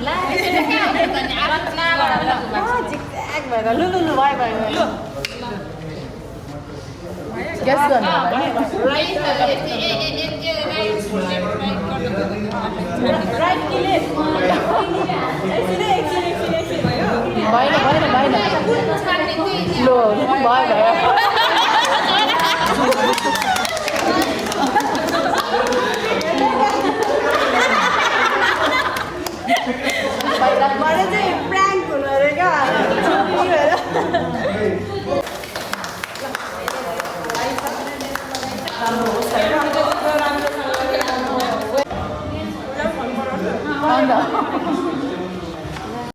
ला यसरी के आउँछ त नि रत्नाबाट जिगज्याग भएर लु लु लु भयो भयो लु गेस गर्नु राइट राइट कि लेफ्ट भएन भएन भएन लो भयो भयो मलाई चाहिँ प्राङ्क हुनु अरे क्या अन्त